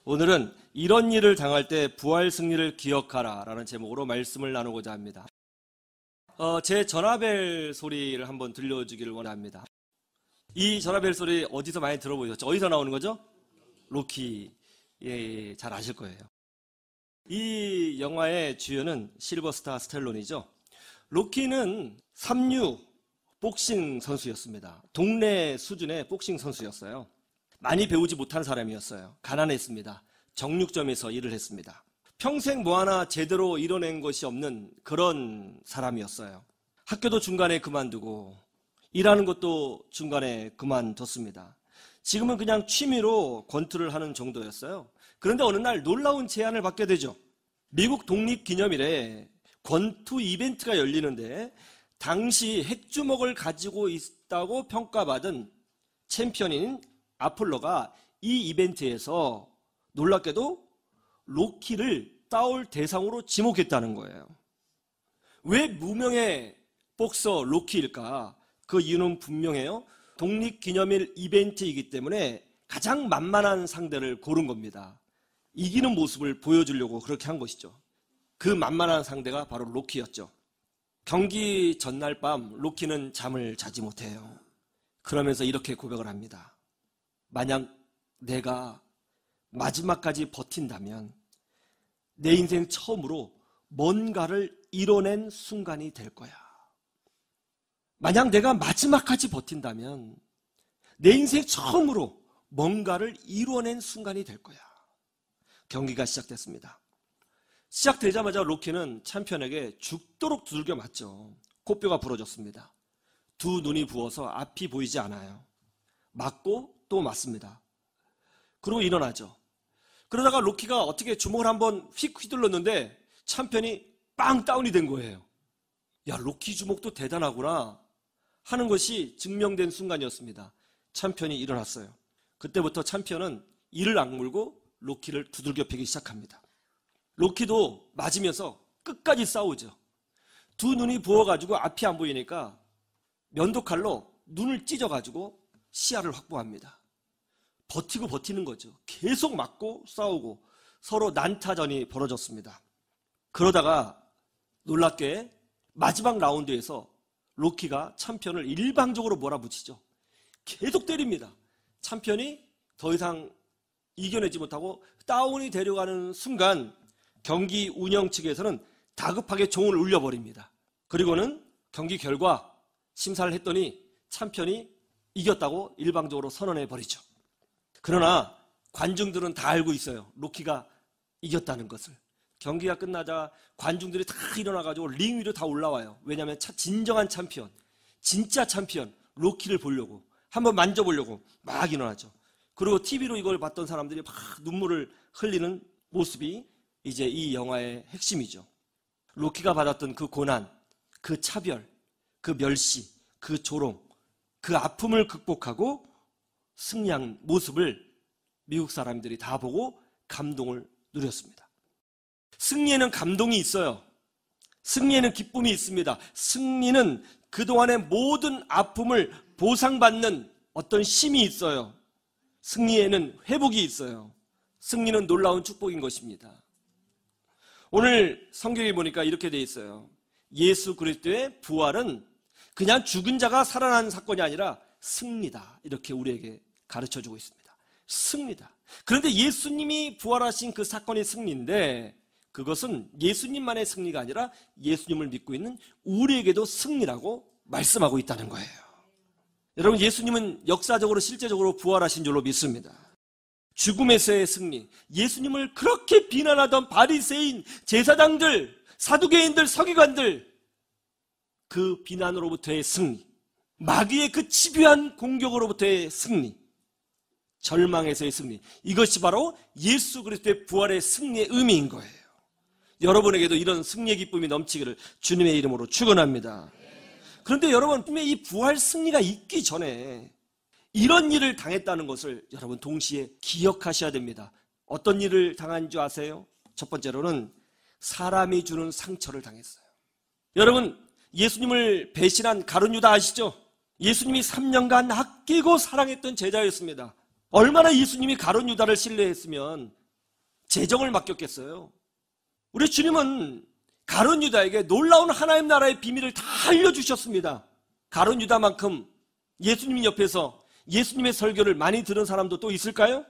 오늘은 이런 일을 당할 때 부활 승리를 기억하라 라는 제목으로 말씀을 나누고자 합니다. 제 전화벨 소리를 한번 들려주기를 원합니다. 이 전화벨 소리 어디서 많이 들어보셨죠? 어디서 나오는 거죠? 로키. 예, 잘 아실 거예요. 이 영화의 주연은 실버스타 스텔론이죠. 로키는 삼류 복싱 선수였습니다. 동네 수준의 복싱 선수였어요. 많이 배우지 못한 사람이었어요. 가난했습니다. 정육점에서 일을 했습니다. 평생 뭐 하나 제대로 이뤄낸 것이 없는 그런 사람이었어요. 학교도 중간에 그만두고 일하는 것도 중간에 그만뒀습니다. 지금은 그냥 취미로 권투를 하는 정도였어요. 그런데 어느 날 놀라운 제안을 받게 되죠. 미국 독립기념일에 권투 이벤트가 열리는데 당시 핵주먹을 가지고 있다고 평가받은 챔피언인 아폴로가 이 이벤트에서 놀랍게도 로키를 싸울 대상으로 지목했다는 거예요. 왜 무명의 복서 로키일까? 그 이유는 분명해요. 독립기념일 이벤트이기 때문에 가장 만만한 상대를 고른 겁니다. 이기는 모습을 보여주려고 그렇게 한 것이죠. 그 만만한 상대가 바로 로키였죠. 경기 전날 밤 로키는 잠을 자지 못해요. 그러면서 이렇게 고백을 합니다. 만약 내가 마지막까지 버틴다면 내 인생 처음으로 뭔가를 이뤄낸 순간이 될 거야. 만약 내가 마지막까지 버틴다면 내 인생 처음으로 뭔가를 이뤄낸 순간이 될 거야. 경기가 시작됐습니다. 시작되자마자 로키는 챔피언에게 죽도록 두들겨 맞죠. 코뼈가 부러졌습니다. 두 눈이 부어서 앞이 보이지 않아요. 맞고 또 맞습니다. 그리고 일어나죠. 그러다가 로키가 어떻게 주먹을 한번 휙 휘둘렀는데 챔피언이 빵 다운이 된 거예요. 야, 로키 주먹도 대단하구나 하는 것이 증명된 순간이었습니다. 챔피언이 일어났어요. 그때부터 챔피언은 이를 악물고 로키를 두들겨 패기 시작합니다. 로키도 맞으면서 끝까지 싸우죠. 두 눈이 부어가지고 앞이 안 보이니까 면도칼로 눈을 찢어가지고 시야를 확보합니다. 버티고 버티는 거죠. 계속 맞고 싸우고 서로 난타전이 벌어졌습니다. 그러다가 놀랍게 마지막 라운드에서 로키가 챔피언을 일방적으로 몰아붙이죠. 계속 때립니다. 챔피언이 더 이상 이겨내지 못하고 다운이 되려가는 순간 경기 운영 측에서는 다급하게 종을 울려버립니다. 그리고는 경기 결과 심사를 했더니 챔피언이 이겼다고 일방적으로 선언해버리죠. 그러나 관중들은 다 알고 있어요. 로키가 이겼다는 것을. 경기가 끝나자 관중들이 다 일어나가지고 링 위로 다 올라와요. 왜냐하면 진정한 챔피언, 진짜 챔피언 로키를 보려고, 한번 만져보려고 막 일어나죠. 그리고 TV로 이걸 봤던 사람들이 막 눈물을 흘리는 모습이 이제 이 영화의 핵심이죠. 로키가 받았던 그 고난, 그 차별, 그 멸시, 그 조롱, 그 아픔을 극복하고 승리한 모습을 미국 사람들이 다 보고 감동을 누렸습니다. 승리에는 감동이 있어요. 승리에는 기쁨이 있습니다. 승리는 그동안의 모든 아픔을 보상받는 어떤 쉼이 있어요. 승리에는 회복이 있어요. 승리는 놀라운 축복인 것입니다. 오늘 성경에 보니까 이렇게 돼 있어요. 예수 그리스도의 부활은 그냥 죽은 자가 살아난 사건이 아니라 승리다. 이렇게 우리에게 가르쳐주고 있습니다. 승리다. 그런데 예수님이 부활하신 그 사건이 승리인데 그것은 예수님만의 승리가 아니라 예수님을 믿고 있는 우리에게도 승리라고 말씀하고 있다는 거예요. 여러분, 예수님은 역사적으로 실제적으로 부활하신 줄로 믿습니다. 죽음에서의 승리, 예수님을 그렇게 비난하던 바리새인, 제사장들, 사두개인들, 서기관들, 그 비난으로부터의 승리, 마귀의 그 집요한 공격으로부터의 승리, 절망에서의 승리, 이것이 바로 예수 그리스도의 부활의 승리의 의미인 거예요. 여러분에게도 이런 승리의 기쁨이 넘치기를 주님의 이름으로 축원합니다. 그런데 여러분, 이 부활 승리가 있기 전에 이런 일을 당했다는 것을 여러분 동시에 기억하셔야 됩니다. 어떤 일을 당한 줄 아세요? 첫 번째로는 사람이 주는 상처를 당했어요. 여러분, 예수님을 배신한 가룟 유다 아시죠? 예수님이 3년간 아끼고 사랑했던 제자였습니다. 얼마나 예수님이 가룟 유다를 신뢰했으면 재정을 맡겼겠어요? 우리 주님은 가룟 유다에게 놀라운 하나님 나라의 비밀을 다 알려주셨습니다. 가룟 유다만큼 예수님 옆에서 예수님의 설교를 많이 들은 사람도 또 있을까요?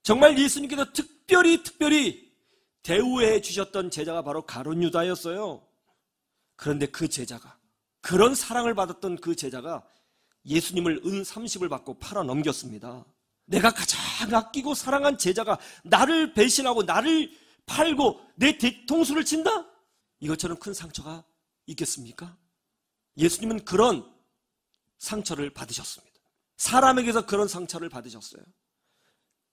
정말 예수님께서 특별히 대우해 주셨던 제자가 바로 가룟 유다였어요. 그런데 그 제자가, 그런 사랑을 받았던 그 제자가 예수님을 은 30을 받고 팔아 넘겼습니다. 내가 가장 아끼고 사랑한 제자가 나를 배신하고 나를 팔고 내 뒤통수를 친다? 이것처럼 큰 상처가 있겠습니까? 예수님은 그런 상처를 받으셨습니다. 사람에게서 그런 상처를 받으셨어요.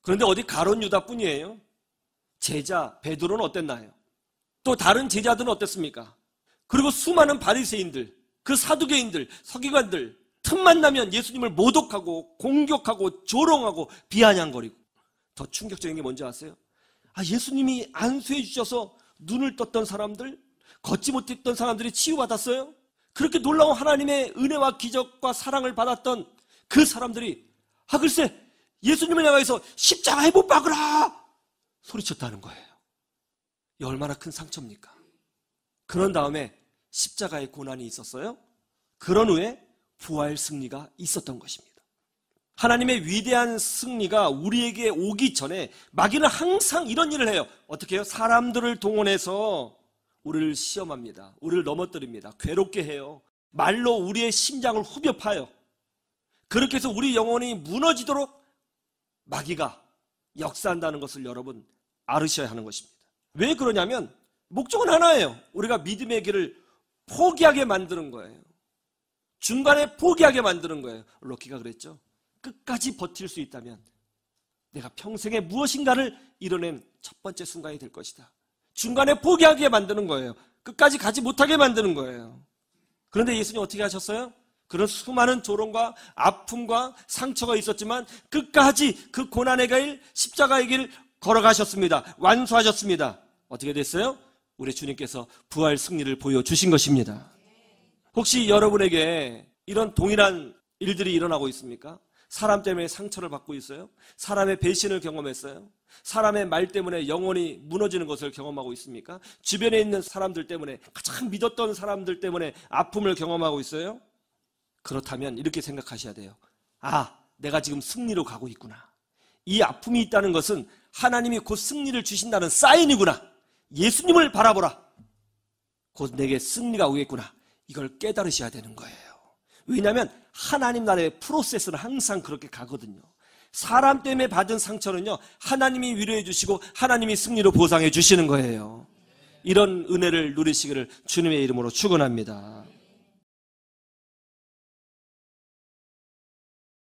그런데 어디 가룟 유다뿐이에요? 제자 베드로는 어땠나요? 또 다른 제자들은 어땠습니까? 그리고 수많은 바리새인들, 그 사두개인들, 서기관들, 틈만 나면 예수님을 모독하고 공격하고 조롱하고 비아냥거리고. 더 충격적인 게 뭔지 아세요? 예수님이 안수해 주셔서 눈을 떴던 사람들, 걷지 못했던 사람들이 치유받았어요? 그렇게 놀라운 하나님의 은혜와 기적과 사랑을 받았던 그 사람들이 글쎄 예수님을 향해서 십자가에 못 박으라 소리쳤다는 거예요. 이 얼마나 큰 상처입니까? 그런 다음에 십자가의 고난이 있었어요. 그런 후에 부활 승리가 있었던 것입니다. 하나님의 위대한 승리가 우리에게 오기 전에 마귀는 항상 이런 일을 해요. 어떻게 해요? 사람들을 동원해서 우리를 시험합니다. 우리를 넘어뜨립니다. 괴롭게 해요. 말로 우리의 심장을 후벼 파요. 그렇게 해서 우리 영혼이 무너지도록 마귀가 역사한다는 것을 여러분 알으셔야 하는 것입니다. 왜 그러냐면 목적은 하나예요. 우리가 믿음의 길을 포기하게 만드는 거예요. 중간에 포기하게 만드는 거예요. 로키가 그랬죠. 끝까지 버틸 수 있다면 내가 평생에 무엇인가를 이뤄낸 첫 번째 순간이 될 것이다. 중간에 포기하게 만드는 거예요. 끝까지 가지 못하게 만드는 거예요. 그런데 예수님 어떻게 하셨어요? 그런 수많은 조롱과 아픔과 상처가 있었지만 끝까지 그 고난의 길, 십자가의 길을 걸어가셨습니다. 완수하셨습니다. 어떻게 됐어요? 우리 주님께서 부활 승리를 보여주신 것입니다. 혹시 여러분에게 이런 동일한 일들이 일어나고 있습니까? 사람 때문에 상처를 받고 있어요? 사람의 배신을 경험했어요? 사람의 말 때문에 영혼이 무너지는 것을 경험하고 있습니까? 주변에 있는 사람들 때문에, 가장 믿었던 사람들 때문에 아픔을 경험하고 있어요? 그렇다면 이렇게 생각하셔야 돼요. 내가 지금 승리로 가고 있구나. 이 아픔이 있다는 것은 하나님이 곧 승리를 주신다는 사인이구나. 예수님을 바라보라. 곧 내게 승리가 오겠구나. 이걸 깨달으셔야 되는 거예요. 왜냐하면 하나님 나라의 프로세스는 항상 그렇게 가거든요. 사람 때문에 받은 상처는요, 하나님이 위로해 주시고 하나님이 승리로 보상해 주시는 거예요. 이런 은혜를 누리시기를 주님의 이름으로 축원합니다.